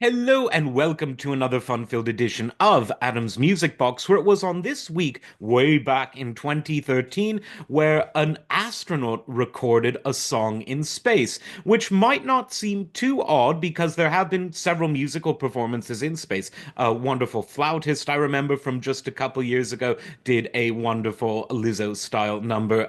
Hello and welcome to another fun-filled edition of Adam's Music Box, where it was on this week, way back in 2013, where an astronaut recorded a song in space, which might not seem too odd because there have been several musical performances in space. A wonderful flautist I remember from just a couple years ago did a wonderful Lizzo-style number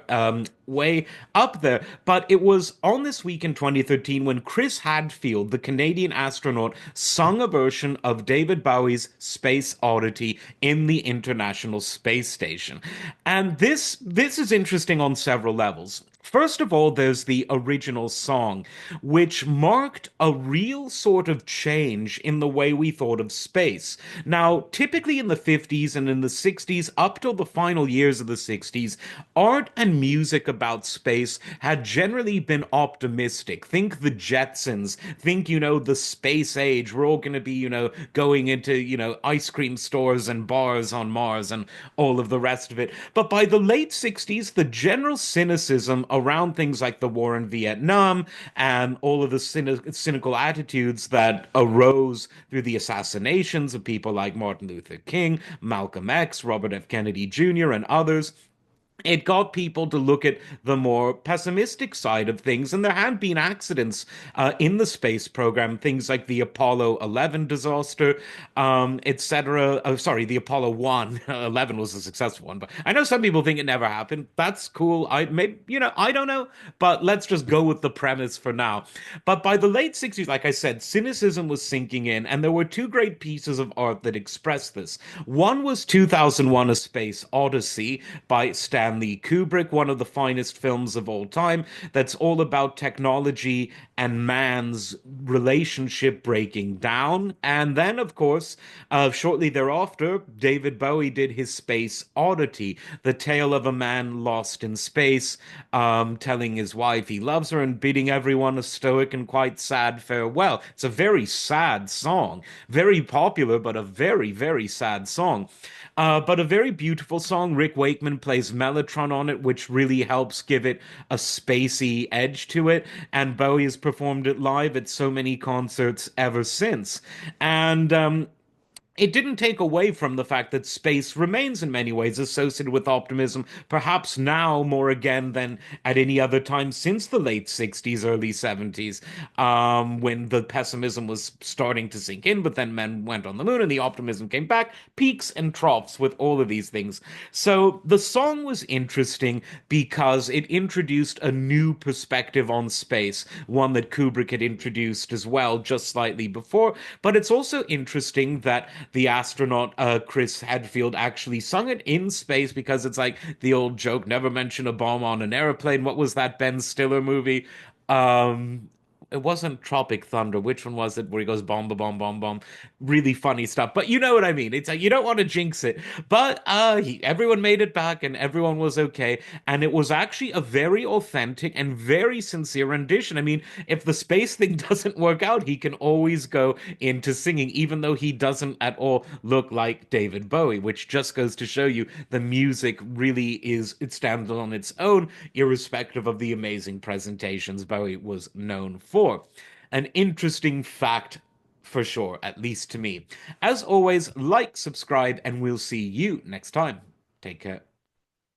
way up there. But it was on this week in 2013 when Chris Hadfield, the Canadian astronaut, sung a version of David Bowie's Space Oddity in the International Space Station. And this is interesting on several levels. First of all, there's the original song, which marked a real sort of change in the way we thought of space. Now, typically in the 50s and in the 60s, up till the final years of the 60s, art and music about space had generally been optimistic. Think the Jetsons, think, the space age. We're all going to be, going into, ice cream stores and bars on Mars and all of the rest of it. But by the late 60s, the general cynicism around things like the war in Vietnam and all of the cynical attitudes that arose through the assassinations of people like Martin Luther King, Malcolm X, Robert F. Kennedy Jr., and others, it got people to look at the more pessimistic side of things. And there had been accidents in the space program, things like the Apollo 11 disaster, etc. Oh, sorry, the Apollo 1. 11 was a successful one. But I know some people think it never happened. That's cool. I don't know. But let's just go with the premise for now. But by the late 60s, like I said, cynicism was sinking in. And there were two great pieces of art that expressed this. One was 2001: A Space Odyssey by Stanley Kubrick, one of the finest films of all time, that's all about technology and man's relationship breaking down. And then, of course, shortly thereafter, David Bowie did his Space Oddity, the tale of a man lost in space, telling his wife he loves her and bidding everyone a stoic and quite sad farewell. It's a very sad song, very popular, but a very, very sad song. But a very beautiful song. Rick Wakeman plays Mellotron on it, which really helps give it a spacey edge to it. And Bowie has performed it live at so many concerts ever since. And it didn't take away from the fact that space remains in many ways associated with optimism, perhaps now more again than at any other time since the late 60s, early 70s, when the pessimism was starting to sink in, but then men went on the moon and the optimism came back, peaks and troughs with all of these things. So the song was interesting because it introduced a new perspective on space, one that Kubrick had introduced as well, just slightly before. But it's also interesting that the astronaut Chris Hadfield actually sung it in space because it's like the old joke, never mention a bomb on an airplane. What was that Ben Stiller movie? Um, it wasn't Tropic Thunder. Which one was it? Where he goes bomb, ba bomb, bomb, bomb. Really funny stuff. But you know what I mean. It's like you don't want to jinx it. But everyone made it back and everyone was okay. And it was actually a very authentic and very sincere rendition. I mean, if the space thing doesn't work out, he can always go into singing, even though he doesn't at all look like David Bowie, which just goes to show you the music really is, it stands on its own, irrespective of the amazing presentations Bowie was known for. An interesting fact for sure, at least to me. As always, like, subscribe, and we'll see you next time. Take care.